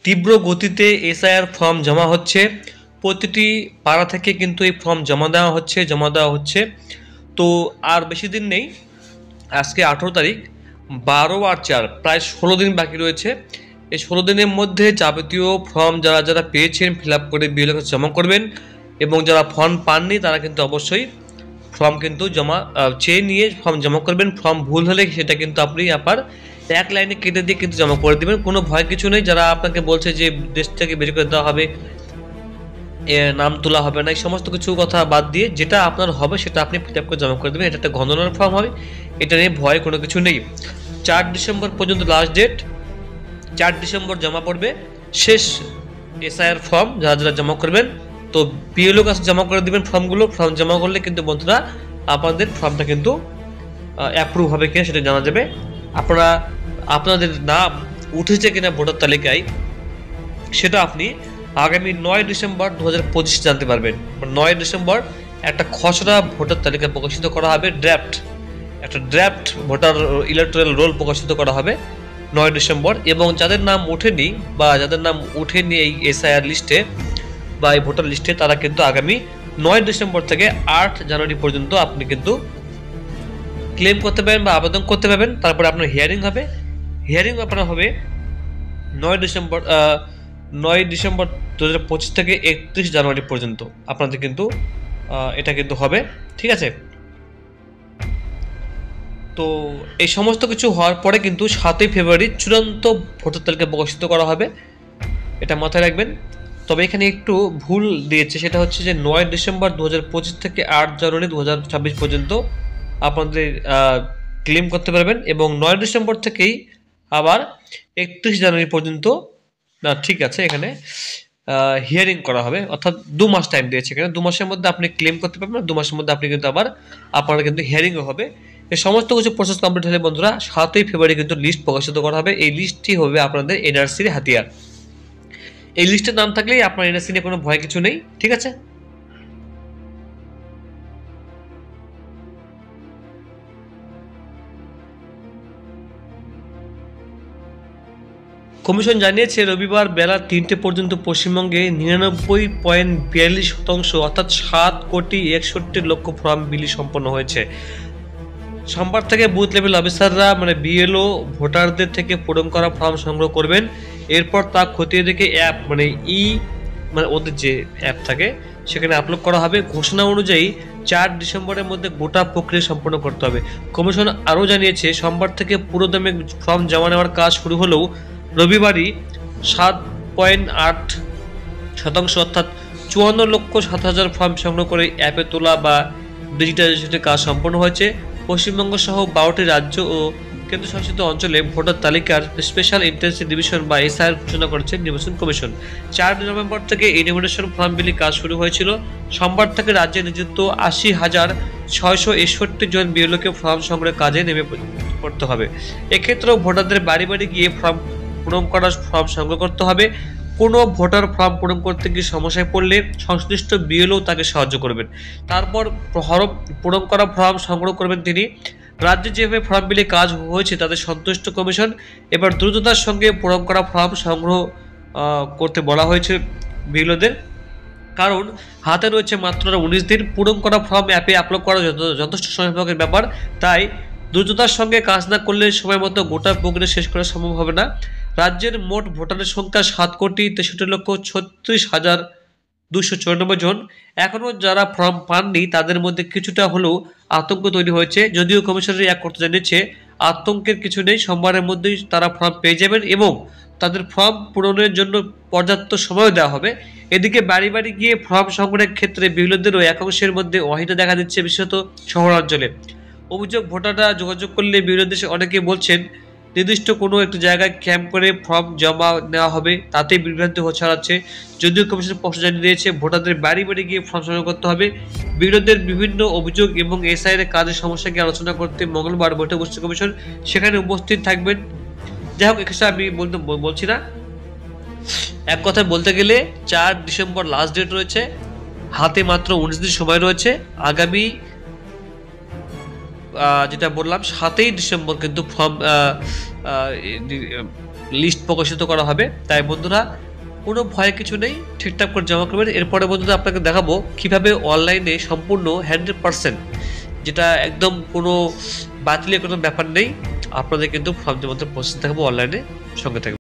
তীব্র গতিতে SIR form জমা হচ্ছে। প্রতিটি পাড়া থেকে কিন্তু এই ফর্ম জমা দেওয়া হচ্ছে। তো আর বেশি দিন নেই, আজকে 18 তারিখ, 12 আর 4 প্রায় 16 দিন বাকি রয়েছে। এই 16 দিনের মধ্যে যাবতীয় ফর্ম যারা যারা পেয়েছেন ফিল আপ করে বিএলও কাছে জমা করবেন, এবং যারা ফর্ম পাননি তারা কিন্তু অবশ্যই ফর্ম কিন্তু চেয়ে নিয়ে ফর্ম জমা করবেন। ফর্ম ভুল হলে সেটা কিন্তু আপনি আবার এক লাইনে কেটে দিয়ে কিন্তু জমা করে দেবেন। কোনো ভয় কিছু নেই। যারা আপনাকে বলছে যে দেশ থেকে বের করে দেওয়া হবে, নাম তোলা হবে না, এই সমস্ত কিছু কথা বাদ দিয়ে যেটা আপনার হবে সেটা আপনি ফিল আপ করে জমা করে দেবেন। এটা একটা গণনার ফর্ম হবে, এটা নিয়ে ভয় কোনো কিছু নেই। 4 ডিসেম্বর পর্যন্ত লাস্ট ডেট। 4 ডিসেম্বর জমা পড়বে শেষ এসআইআর ফর্ম, যারা যারা জমা করবেন। তো বিএলও কাছে জমা করে দেবেন ফর্মগুলো। ফর্ম জমা করলে কিন্তু বন্ধুরা আপনাদের ফর্মটা কিন্তু অ্যাপ্রুভ হবে কিনা সেটা জানা যাবে। আপনাদের নাম উঠেছে কিনা ভোটার তালিকায় সেটা আপনি আগামী 9 ডিসেম্বর 2025 জানতে পারবেন। 9 ডিসেম্বর একটা খসড়া ভোটার তালিকা প্রকাশিত করা হবে, একটা ড্রাফট ভোটার ইলেকটোরাল রোল প্রকাশিত করা হবে 9 ডিসেম্বর। এবং যাদের নাম ওঠেনি এই এসআইআর লিস্টে বা এই ভোটার লিস্টে, তারা কিন্তু আগামী 9 ডিসেম্বর থেকে 8 জানুয়ারি পর্যন্ত আপনি কিন্তু ক্লেম করতে পারবেন বা আবেদন করতে পারবেন। তারপরে আপনার হিয়ারিং আপনার হবে 9 ডিসেম্বর 2025 থেকে 31 জানুয়ারি পর্যন্ত আপনাদের কিন্তু এটা কিন্তু হবে, ঠিক আছে। তো এই সমস্ত কিছু হওয়ার পরে কিন্তু 7ই ফেব্রুয়ারি চূড়ান্ত ভোটার তালিকা প্রকাশিত করা হবে, এটা মাথায় রাখবেন। তবে এখানে একটু ভুল দিয়েছে, সেটা হচ্ছে যে 9 ডিসেম্বর 2025 থেকে 8 জানুয়ারি 2026 পর্যন্ত আপনাদের ক্লেম করতে পারবেন, এবং 9 ডিসেম্বর থেকেই আবার 31 জানুয়ারি পর্যন্ত, না ঠিক আছে, এখানে হিয়ারিং করা হবে। অর্থাৎ 2 মাস টাইম দিয়েছে এখানে। 2 মাসের মধ্যে আপনি ক্লেম করতে পারবেন, 2 মাসের মধ্যে আপনি কিন্তু আবার আপনার কিন্তু হিয়ারিংও হবে। এই সমস্ত কিছু প্রসেস কমপ্লিট হলে বন্ধুরা 7ই ফেব্রুয়ারি কিন্তু লিস্ট প্রকাশিত করা হবে। এই লিস্টটি হবে আপনাদের এনআরসির হাতিয়ার। এই লিস্টের নাম থাকলেই আপনার এনআরসি নিয়ে কোনো ভয় কিছু নেই, ঠিক আছে। কমিশন জানিয়েছে রবিবার বেলা 3টে পর্যন্ত পশ্চিমবঙ্গে 99.42% অর্থাৎ 7,61,00,000 ফর্ম বিলি সম্পন্ন হয়েছে। সোমবার থেকে বুথ লেভেল অফিসাররা বিএলও ভোটারদের থেকে পূরণ করা ফর্ম সংগ্রহ করবেন। এরপর তা খতিয়ে দেখে অ্যাপ ওদের যে অ্যাপ থাকে সেখানে আপলোড করা হবে। ঘোষণা অনুযায়ী 4 ডিসেম্বরের মধ্যে গোটা প্রক্রিয়া সম্পন্ন করতে হবে। কমিশন আরও জানিয়েছে সোমবার থেকে পুরোদমে ফর্ম জমা নেওয়ার কাজ শুরু হলেও রবিবারই 7.8% অর্থাৎ 54,07,000 ফর্ম সংগ্রহ করে অ্যাপে তোলা বা ডিজিটাইজেশনের কাজ সম্পন্ন হয়েছে। পশ্চিমবঙ্গ সহ 12টি রাজ্য ও কেন্দ্রশাসিত অঞ্চলে ভোটার তালিকার স্পেশাল ইন্টেন্সিভ ডিভিশন বা এসআইআর ঘোষণা করেছে নির্বাচন কমিশন। 4 নভেম্বর থেকে এই নমিনেশন ফর্ম বিলি কাজ শুরু হয়েছিল। সোমবার থেকে রাজ্যে নিযুক্ত 80,661 জন বিএলওকে ফর্ম সংগ্রহের কাজে নেমে পড়তে হবে। এক্ষেত্রেও ভোটারদের বাড়ি বাড়ি গিয়ে ফর্ম সংগ্রহ করতে হবে। কোনো ভোটার ফর্ম পূরণ করতে গিয়ে সমস্যায় পড়লে সংশ্লিষ্ট বিএলও তাকে সাহায্য করবেন। তারপর পূরণ করা ফর্ম সংগ্রহ করবেন তিনি। রাজ্যে যেভাবে ফর্ম বিলি কাজ হয়েছে তাদের সন্তুষ্ট কমিশন। এবার দ্রুততার সঙ্গে পূরণ করা ফর্ম সংগ্রহ করতে বলা হয়েছে বিএলওদের, কারণ হাতে রয়েছে মাত্র 19 দিন। পূরণ করা ফর্ম অ্যাপে আপলোড করা যথেষ্ট সময়ের ব্যাপার, তাই দ্রুততার সঙ্গে কাজ না করলে সময় মতো গোটা প্রক্রিয়া শেষ করা সম্ভব হবে না। রাজ্যের মোট ভোটারের সংখ্যা 7,63,36,294 জন। এখনও যারা ফর্ম পাননি তাদের মধ্যে কিছুটা হলেও আতঙ্ক তৈরি হয়েছে, যদিও কমিশনের এক কর্তা জানিয়েছে আতঙ্কের কিছু নেই, সোমবারের মধ্যেই তারা ফর্ম পেয়ে যাবেন এবং তাদের ফর্ম পূরণের জন্য পর্যাপ্ত সময় দেওয়া হবে। এদিকে বাড়ি বাড়ি গিয়ে ফর্ম সংগ্রহের ক্ষেত্রে বিএলওদেরও একাংশের মধ্যে অহিংসা দেখা দিচ্ছে, বিশেষত শহরাঞ্চলে। অভিযোগ, ভোটাররা যোগাযোগ করলে বিরোধী অনেকেই বলছেন নির্দিষ্ট কোনো একটি জায়গায় ক্যাম্প করে ফর্ম জমা নেওয়া হবে, তাতে বিভ্রান্তি ছড়াচ্ছে। যদিও কমিশন স্পষ্ট জানিয়ে দিয়েছে ভোটারদের বাড়ি বাড়ি গিয়ে ফর্ম সংগ্রহ করতে হবে। বিরোধীদের বিভিন্ন অভিযোগ এবং এসআইআর কাজের সমস্যাকে আলোচনা করতে মঙ্গলবার বৈঠক বসছে কমিশন, সেখানে উপস্থিত থাকবেন। যাই হোক, এক্ষেত্রে আমি বলছি না, এক কথায় বলতে গেলে 4 ডিসেম্বর লাস্ট ডেট রয়েছে, হাতে মাত্র 19 দিন সময় রয়েছে। আগামী যেটা বললাম 7ই ডিসেম্বর কিন্তু ফর্ম লিস্ট প্রকাশিত করা হবে। তাই বন্ধুরা কোনো ভয় কিছু নেই, ঠিকঠাক করে জমা করবেন। এরপরে বন্ধুরা আপনাকে দেখাবো কিভাবে অনলাইনে সম্পূর্ণ 100%, যেটা একদম কোনো বাতিলের কোনো ব্যাপার নেই, আপনাদের কিন্তু ফর্ম জমাতে প্রসেস দেখাবো অনলাইনে, সঙ্গে থাকবে।